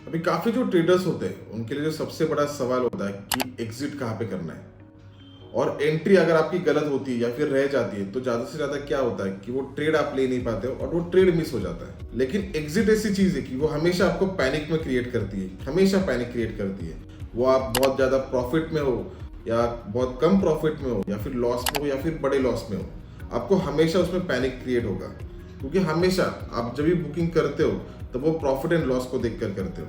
अभी काफ़ी जो ट्रेडर्स होते हैं उनके लिए जो सबसे बड़ा सवाल होता है कि एग्जिट कहाँ पे करना है। और एंट्री अगर आपकी गलत होती है या फिर रह जाती है तो ज़्यादा से ज़्यादा क्या होता है कि वो ट्रेड आप ले नहीं पाते हो और वो ट्रेड मिस हो जाता है। लेकिन एग्जिट ऐसी चीज़ है कि वो हमेशा आपको पैनिक में क्रिएट करती है, हमेशा पैनिक क्रिएट करती है। वो आप बहुत ज़्यादा प्रॉफिट में हो या बहुत कम प्रॉफिट में हो या फिर लॉस में हो या फिर बड़े लॉस में हो, आपको हमेशा उसमें पैनिक क्रिएट होगा। क्योंकि हमेशा आप जब भी बुकिंग करते हो तो वो प्रॉफिट एंड लॉस को देखकर करते हो,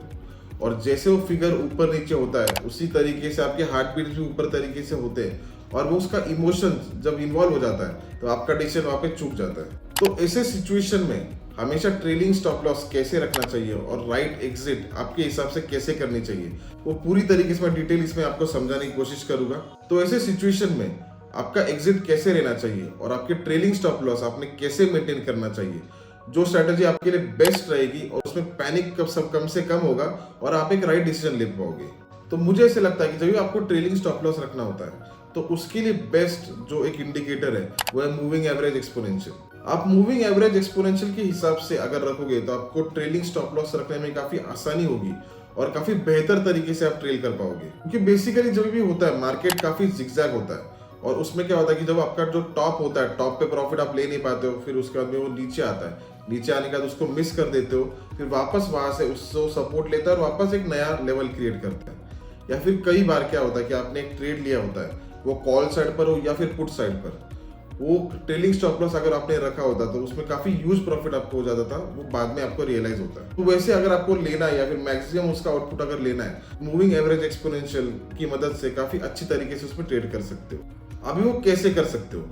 और जैसे वो फिगर ऊपर नीचे होता है उसी तरीके से आपके हार्ट बीट भी ऊपर तरीके से होते हैं, और वो उसका इमोशन जब इन्वॉल्व हो जाता है तो आपका डिसीजन वहाँ पे चूक जाता है। तो ऐसे सिचुएशन में हमेशा ट्रेलिंग स्टॉप लॉस कैसे रखना चाहिए और राइट एग्जिट आपके हिसाब से कैसे करनी चाहिए, वो पूरी तरीके से मैं डिटेल इसमें आपको समझाने की कोशिश करूंगा। तो ऐसे सिचुएशन में आपका एग्जिट कैसे रहना चाहिए और आपके ट्रेलिंग स्टॉप लॉस आपने कैसे मेंटेन करना चाहिए, जो स्ट्रेटजी आपके लिए बेस्ट रहेगी और उसमें पैनिक कम से कम होगा और आप एक राइट डिसीजन ले पाओगे। तो मुझे ऐसे लगता है कि जब भी आपको ट्रेलिंग स्टॉप लॉस रखना होता है तो उसके लिए बेस्ट जो एक इंडिकेटर है वो है मूविंग एवरेज एक्सपोनेंशियल। आप मूविंग एवरेज एक्सपोनेंशियल के हिसाब से अगर रखोगे तो आपको ट्रेलिंग स्टॉप लॉस रखने में काफी आसानी होगी और काफी बेहतर तरीके से आप ट्रेल कर पाओगे। क्योंकि बेसिकली जब भी होता है मार्केट काफी जिगजैग होता है, और उसमें क्या होता है कि जब आपका जो टॉप होता है, टॉप पे प्रॉफिट आप ले नहीं पाते हो, फिर उसके बाद में वो नीचे आता है, नीचे आने के बाद उसको मिस कर देते हो, फिर वापस वहां से उसको सपोर्ट लेता है और वापस एक नया लेवल क्रिएट करता है। या फिर कई बार क्या होता है कि आपने एक ट्रेड लिया होता है, वो कॉल साइड पर हो या फिर पुट साइड पर, वो ट्रेलिंग स्टॉप लॉस अगर आपने रखा होता तो उसमें काफी ह्यूज प्रॉफिट आपको हो जाता था, वो बाद में आपको रियलाइज होता है। तो वैसे अगर आपको लेना है या फिर मैक्सिमम उसका आउटपुट अगर लेना है, मूविंग एवरेज एक्सपोनेंशियल की मदद से काफी अच्छी तरीके से उसमें ट्रेड कर सकते हो। अभी वो कैसे कर सकते हो?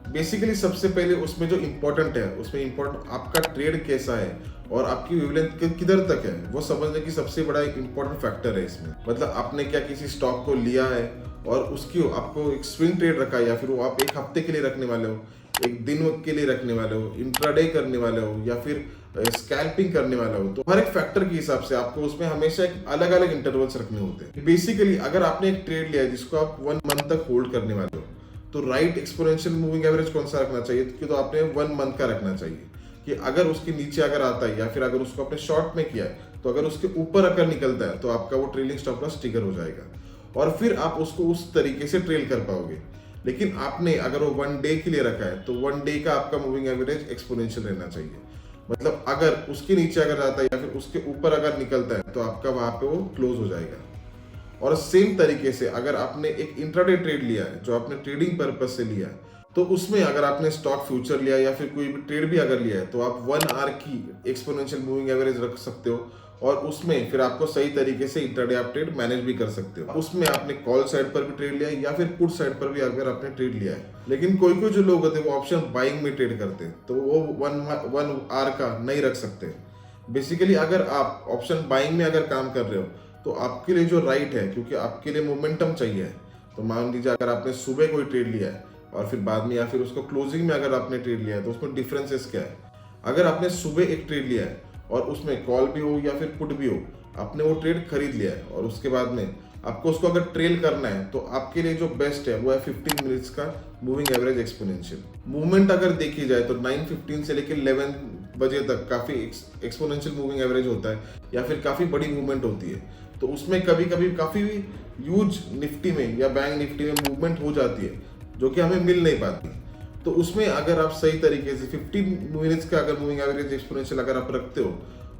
बेसिकली सबसे पहले उसमें जो इम्पोर्टेंट है, उसमें इम्पोर्टेंट आपका ट्रेड कैसा है और आपकी वेवलेंथ किधर तक है, वो समझने की सबसे बड़ा एक इम्पोर्टेंट फैक्टर है इसमें। मतलब आपने क्या किसी स्टॉक को लिया है और उसकी आपको एक स्विंग ट्रेड रखा है, या फिर वो आप एक हफ्ते के लिए रखने वाले हो, एक दिन के लिए रखने वाले हो, इंट्राडे करने वाले हो या फिर स्कैल्पिंग करने वाला हो, तो हर एक फैक्टर के हिसाब से आपको उसमें हमेशा एक अलग अलग इंटरवल्स रखने होते हैं। बेसिकली अगर आपने एक ट्रेड लिया है जिसको आप 1 मंथ तक होल्ड करने वाले हो, तो राइट एक्सपोनेंशियल मूविंग एवरेज कौन सा रखना चाहिए? कि तो आपने 1 मंथ का रखना चाहिए कि अगर उसके नीचे अगर आता है या फिर अगर उसको आपने शॉर्ट में किया है तो अगर उसके ऊपर अगर निकलता है तो आपका वो ट्रेलिंग स्टॉप लॉस ट्रिगर हो जाएगा और फिर आप उसको उस तरीके से ट्रेल कर पाओगे। लेकिन आपने अगर वो 1 डे के लिए रखा है तो 1 डे का आपका मूविंग एवरेज एक्सपोनेंशियल रहना चाहिए। मतलब अगर उसके नीचे अगर जाता है या फिर उसके ऊपर अगर निकलता है तो आपका वहां पे वो क्लोज हो जाएगा। और सेम तरीके से अगर आपने एक इंट्राडे ट्रेड लिया है जो आपने ट्रेडिंग पर्पज से लिया है, तो उसमें अगर आपने स्टॉक फ्यूचर लिया या फिर कोई भी ट्रेड भी अगर लिया है तो आप 1 आवर की एक्सपोनेंशियल मूविंग एवरेज रख सकते हो और उसमें फिर आपको सही तरीके से इंट्राडे आप ट्रेड मैनेज भी कर सकते हो। उसमें आपने कॉल साइड पर भी ट्रेड लिया है या फिर पुट साइड पर भी अगर आपने ट्रेड लिया है। लेकिन कोई कोई जो लोग होते हैं वो ऑप्शन बाइंग में ट्रेड करते हैं तो वो 1 आवर का नहीं रख सकते। बेसिकली अगर आप ऑप्शन बाइंग में अगर काम कर रहे हो तो आपके लिए जो राइट है, क्योंकि आपके लिए मोमेंटम चाहिए, तो मान लीजिए अगर आपने सुबह कोई ट्रेड लिया है और फिर बाद में या फिर उसको क्लोजिंग में अगर आपने ट्रेड लिया है तो उसमें डिफरेंसेस क्या है। अगर आपने सुबह एक ट्रेड लिया है और उसमें कॉल भी हो या फिर पुट भी हो, आपने वो ट्रेड खरीद लिया है और उसके बाद में आपको उसको अगर ट्रेल करना है तो आपके लिए जो बेस्ट है वो है 15 मिनट्स का मूविंग एवरेज एक्सपोनेंशियल। मूवमेंट अगर देखी जाए तो 9:15 से लेकर 11 बजे तक काफी एक्सपोनेंशियल मूविंग एवरेज होता है या फिर काफी बड़ी मूवमेंट होती है। तो उसमें कभी कभी काफी ह्यूज निफ्टी में या बैंक निफ्टी में मूवमेंट हो जाती है जो कि हमें मिल नहीं पाती। तो उसमें अगर आप सही तरीके से 15 मिनट्स का अगर मूविंग एवरेज एक्सपोनेंशियल अगर आप रखते हो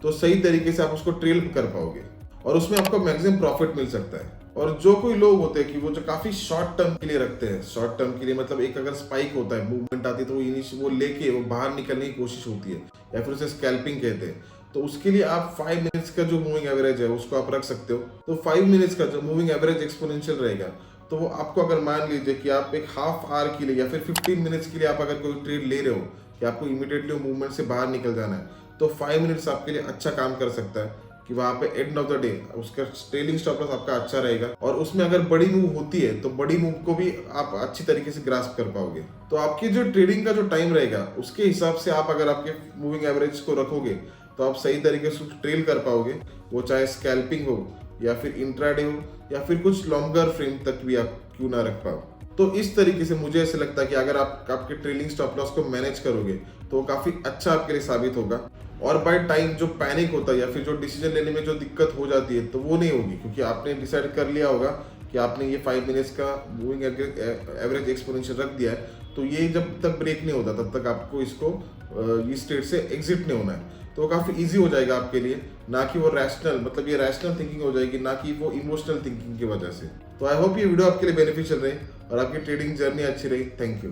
तो सही तरीके से आप उसको ट्रेल कर पाओगे और उसमें आपको मैक्सिमम प्रॉफिट मिल सकता है। और जो कोई लोग होते हैं कि वो जो काफी शॉर्ट टर्म के लिए रखते हैं, शॉर्ट टर्म के लिए मतलब एक अगर स्पाइक होता है, मूवमेंट आती है तो वो लेके वो बाहर निकलने की कोशिश होती है या फिर उसे स्कैल्पिंग कहते हैं, तो उसके लिए आप 5 मिनट्स का जो मूविंग एवरेज है उसको आप रख सकते हो। तो 5 मिनट्स का जो मूविंग एवरेज एक्सपोनेंशियल रहेगा तो वो आपको अगर मान लीजिए कि आप एक हाफ आवर के लिए या फिर 15 मिनट्स के लिए आप अगर कोई ट्रेड ले रहे हो कि आपको इमीडिएटली मूवमेंट से बाहर निकल जाना है, तो 5 मिनट्स आपके लिए अच्छा काम कर सकता है कि वहां पे एंड ऑफ द डे उसका ट्रेलिंग स्टॉप लॉस आपका अच्छा रहेगा और उसमें अगर बड़ी मूव होती है तो बड़ी मूव को भी आप अच्छी तरीके से ग्रास्प कर पाओगे। तो आपकी जो ट्रेडिंग का जो टाइम रहेगा उसके हिसाब से आप अगर आपके मूविंग एवरेज को रखोगे तो आप सही तरीके से ट्रेल कर पाओगे, वो चाहे स्कैल्पिंग हो या फिर इंट्राडे हो या फिर कुछ लॉन्गर फ्रेम तक भी आप क्यों ना रख पाओ। तो इस तरीके से मुझे ऐसा लगता है कि अगर आप आपके ट्रेलिंग स्टॉप लॉस को मैनेज करोगे तो वो काफी अच्छा आपके लिए साबित होगा। और बाय टाइम जो पैनिक होता है या फिर जो डिसीजन लेने में जो दिक्कत हो जाती है तो वो नहीं होगी, क्योंकि आपने डिसाइड कर लिया होगा कि आपने ये 5 मिनट्स का मूविंग एवरेज एक्सपोनेंशियल रख दिया है, तो ये जब तक ब्रेक नहीं होता तब तक आपको इसको इस स्टेट से एग्जिट नहीं होना है। तो काफ़ी इजी हो जाएगा आपके लिए, ना कि वो रैशनल, मतलब ये रैशनल थिंकिंग हो जाएगी, ना कि वो इमोशनल थिंकिंग की वजह से। तो आई होप ये वीडियो आपके लिए बेनिफिशियल रहे और आपकी ट्रेडिंग जर्नी अच्छी रही। Thank you.